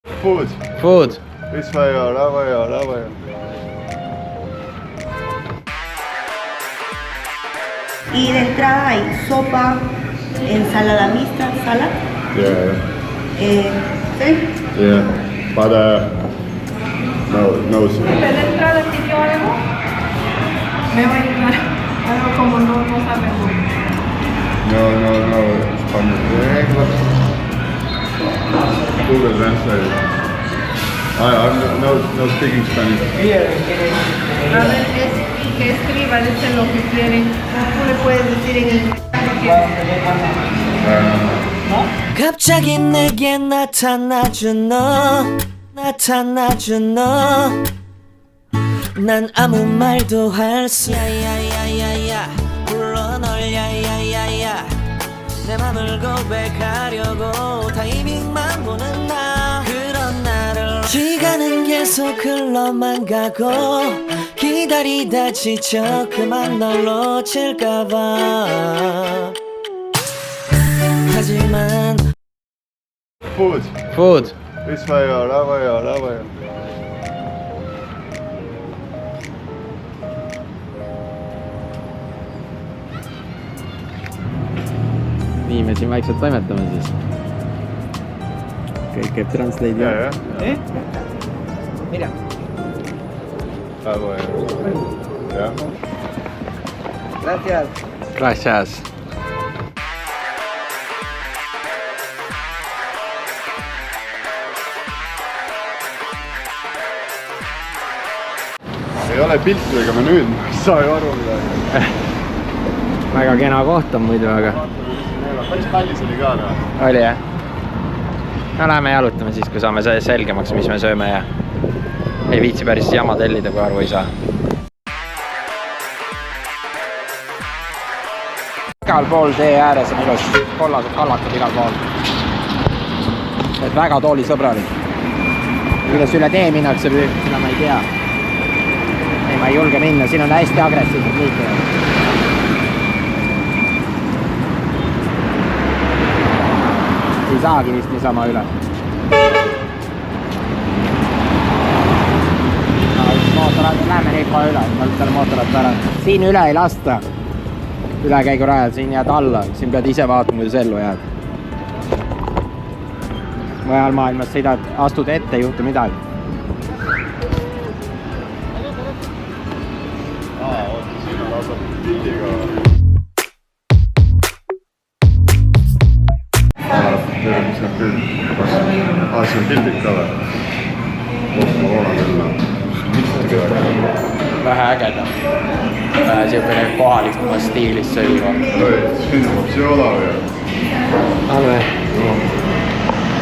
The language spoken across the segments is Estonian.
Food. Food. This way or that way or that way. Y de entrada hay sopa, ensalada mixta, salad. Yeah. ¿Sí? Yeah. But no soup. ¿De entrada pidió algo? Me va a ayudar. Algo como no sabemos. No. Español. Google Translate. I'm no speaking Spanish. A ver, que escriba, dice lo que quieren. Tú le puedes decir en inglés. 갑자기 내게 나타나준 너 난 아무 말도 할 수 야야야야야 불러 널 야야야야 내 맘을 고백하려고 타이밍만 보는 나 그런 나를 시간은 계속 흘러만 가고 기다리다 지쳐 그만 널 놓칠까봐 하지만 Food. Food. This way or that way or that way. Nii me siin vaikselt toimetame siis. Kõik käib translate'i. Yeah. mira That way. Yeah. gracias Gracias. Ei ole pilti ega menüüd, ma ei saa ju aru midagi. Väga kena koht on muidu, aga... Päris kallis oli ka, no. Oli jah? No läheme jalutame siis, kui saame selgemaks, mis me sööme ja... Ei viitsi päris jama tellida, kui aru ei saa. Igal pool tee ääres on ilus. Kollased kallatud igal pool. Et väga toolisõbralik. Kuidas üle tee minnakse, seda ma ei tea. Ei, ma ei julge minna, siin on hästi agressiivsed liikujad. Ei saagi vist niisama üle. Läheme neid kohe üle, ma olen selle mootorrat ära. Siin üle ei lasta. Ülekäigurajal, siin jääd alla. Siin pead ise vaatama, kuidas ellu jääd. Mujal maailmas sõidad, astud ette, ei juhtu midagi. Siin on lausa pildiga. Mis on küll? See on pildid ka või? Ma voolan küll. Vähe ägedam. Vähe siukene kohalikumas stiilis sõiva. Siin on hoopis odav ja... Anne.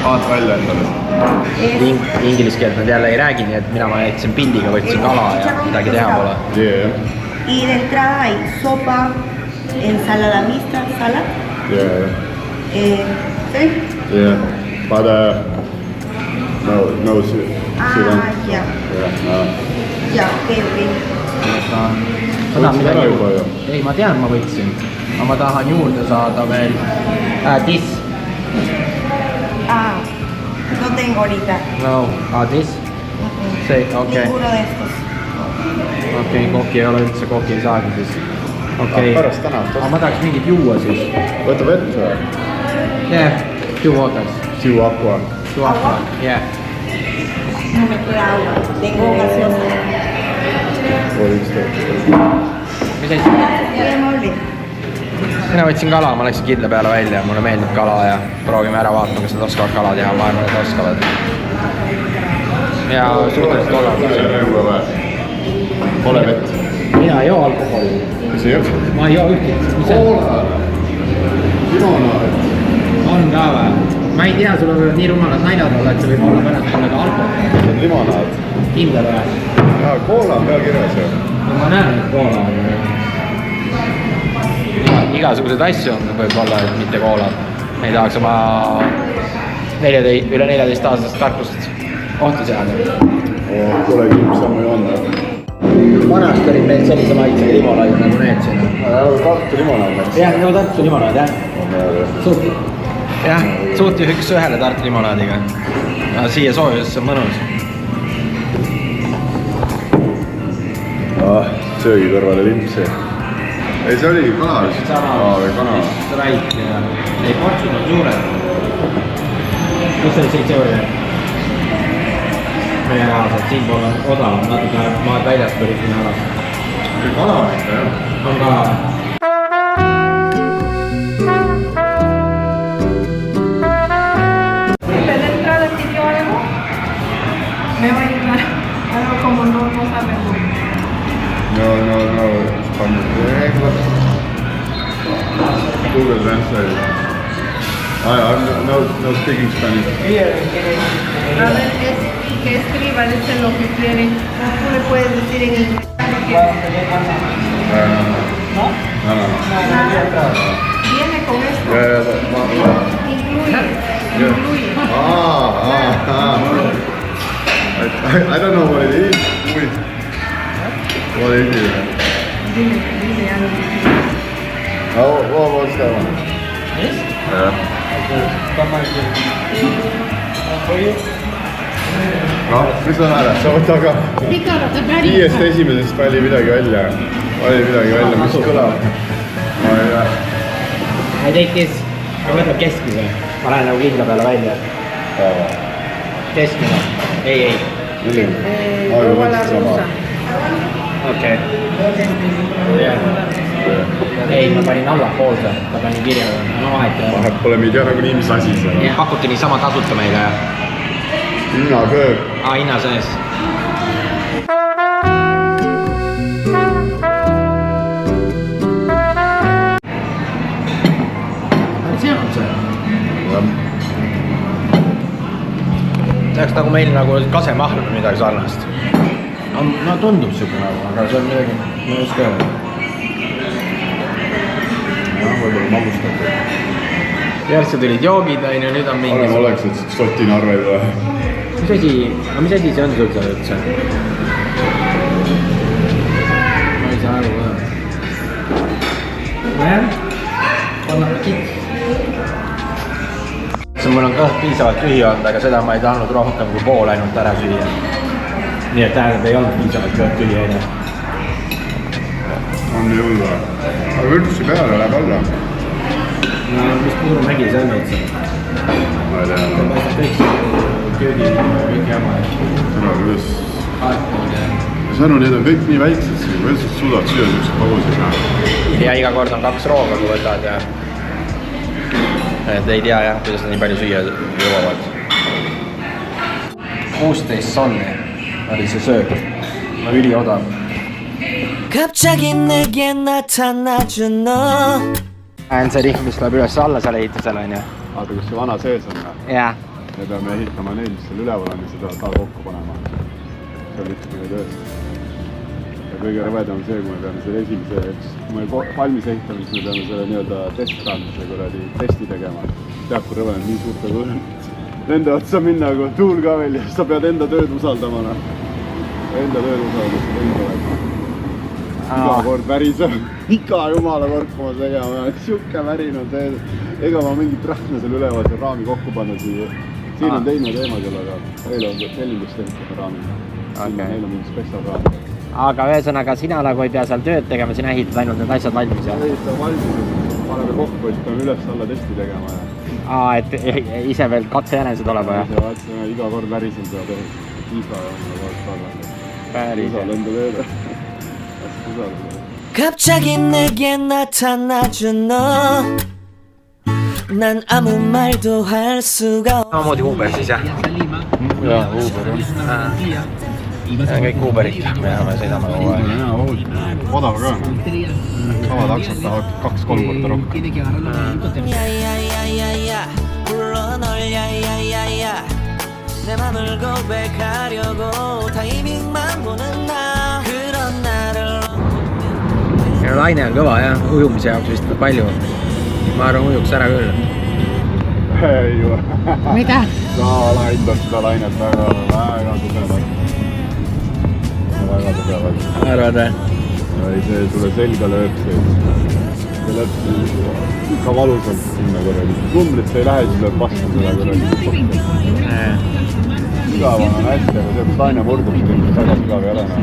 Vaat välja endale. Inglise keelt nad jälle ei räägi, nii et mina ma jätsin pildiga, võtsin kala ja midagi teha pole. Yeah. Y de entrada hay sopa, ensalada mixta, salad. Yeah. ¿Sí? Yeah. But no soup. Ya. Ya, ok. Võtsid ära juba ju? Ei, ma tean, ma võtsin. Aga ma tahan juurde saada veel this. No tengo ahorita. No, this? See, okei. Ninguno de estos. Okei, kohki ei ole üldse, kohki ei saagi siis. Okei. Pärast tänast. Aga ma tahaks mingit juua siis. Võta vett või? Yeah, two waters. Two aqua. Two aqua, yeah. No me queda agua. Tengo gaseosa. Mis asi? Muy amable. Mina võtsin kala, ma läksin kidle peale välja, mulle meeldib kala ja proovime ära vaatama, kas nad oskavad kala teha, ma arvan, et oskavad. Ja suhteliselt odav. Pole vett. Mina ei joo alkoholi. Mis ei jõu? Ma ei joo ühtki. Koola. Limonaad. On ka või? Ma ei tea, sul võivad nii rumalad naljad olla, et see võib olla pärast mulle ka alkohol. See on limonaad. Kindel või? Jaa, koola on peal kirjas ju. No ma näen, et koola on. Igasuguseid asju on võib-olla, et mitte koola. Me ei tahaks oma üle 14-aastast tarkust ohtu seada. Polegi samu joonda. Vanast olid meil sellise maitsega limonaid nagu need siin. Tartu limonaad. Jah, no Tartu limonaid, jah. Super. jah, suht üks ühele tartlimonaadiga. Aga siia soojusesse on mõnus. Söögi kõrvale limpsi. Ei, see oligi kana. Või kana. Strike ja... Ei, portsid on suured. Kus see 7 euri? Meie rahased, siinpool on odavam, natuke maad väljast päris minu alas. See kana on ikka, jah. On kana. entrada pidió algo, me va a ayudar. Algo como no sabemos. No, español. Google Translate. I'm no speaking Spanish. A ver, que escriba, dice lo que quieren. O tú le puedes decir en inglés. No. Viene con esto. Incluye. I don't know what it is. What is it? Dile algo. What's that one? This? Yeah. Noh, mis on ära? Sa võta ka. Viiest esimesest vali midagi välja. Mis kõlab? Ma ei tea. I take this. Ma võtab keskmise. Ma lähen nagu kindla peale välja. Keskmine. Ei. Luego la rusa. Okei. Ei, ma panin allapoolse. Ma panin kirja. No vahet. Vahet pole, me ei tea nagunii, mis asi see on. Pakuti niisama tasuta meile. Hinnasööb. Hinna sees. See on see. See oleks nagu meil nagu kasemahl või midagi sarnast. No tundub siuke nagu, aga see on midagi, ma ei oska öelda. Võib-olla magustatud. Järgse tulid joogid, nüüd on mingi... Parem oleks, et sotinarveid või? Mis asi see on sul seal üldse? Ma ei saa aru ka. Mul on kõht piisavalt tühi olnud, aga seda ma ei tahtnud rohkem kui pool ainult ära süüa. Nii et tähendab, ei olnud piisavalt kõht tühi enne. On nii hull või? Aga üldse peale läheb alla. No mis Puurumägi see on üldse? Ma ei tea. See paistab kõik köögi kõik jama. Seda kuidas... Sõnu, need on kõik nii väiksed, kuidas sa suudad süüa niisugust pausi näha? Ja iga kord on 2 rooga, kui võtad ja... Et ei tea jah, kuidas nii palju süüa jõuavad. 16 sonni oli see sööb. Üli odav. 갑자기 내게 나타나준 너 See rihm, mis tuleb üles alla seal ehitusel on ju. Vaata, kus see vana sees on. Jah. Me peame ehitama neid, mis seal üleval on ja seda taal kokku panema. See on lihtsalt meie tööst. Ja kõige rõvedam on see, kui me peame selle esimese, kui me valmis ehitame, siis me peame selle nii-öelda testkaandmise kuradi testi tegema. Tead, kui rõve on nii suurte kõrvend. Nende otsa minna, kui tuul ka veel ja sa pead enda tööd usaldama. Enda tööd usaldama. Iga kord väriseb. Iga jumala kord, kui ma tegema. Siuke värin on see. Ega ma mingit rahna seal üleval seal raami kokku panna siia. Siin on teine teema kellega. Meil on tellindustehnika raami. Meil on mingi spetsial raami. Aga ühesõnaga sina nagu ei pea seal tööd tegema, sina ehitad ainult need asjad valmis ja? Ehitad valmis, paneme kokku, et peame üles-alla testi tegema ja... Et ise veel katsejänesed olema ja? Iga kord värisen seda tehes. Isa ja alla. Päris. Isa lenda tööle. 갑자기 내게 나타나준 너 난 아무 말도 할 수가 Samamoodi Uber siis jah? Jaa, Uber on. See on kõik Uberit, me sõidame kogu aeg. Odav ka. Sama taksot tahavad 2-3 korda rohkem. 야야야야야 불러 널 야야야야 내 맘을 고백하려고 타이밍만 보는 나 그런 나를 Laine on kõva jah, ujumise jaoks vist palju. Ma arvan, ujuks ära küll. Ei ole. Mida? Sa alahindas seda lainet väga tugevat. Väga tugevat. Arvad või? Ei, see sulle selga lööb see. ja läheb ikka valusalt sinna korrali. Numbrit sa ei lähe, siis läheb vastu seda korrali. Sügav on hästi, aga see taine murdub, siis tegelikult väga sügav ei ole enam.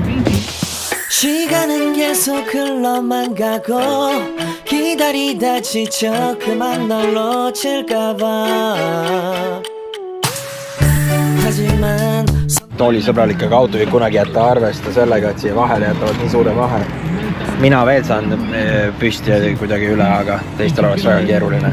시간은 계속 흘러만 가고 기다리다 지쳐 그만 널 놓칠까봐 하지만 toolisõbralike auto ei kunagi jätta arvesta sellega, et siia vahele jätavad nii suure vahe. Mina veel saan püsti ja kuidagi üle, aga teistel oleks väga keeruline.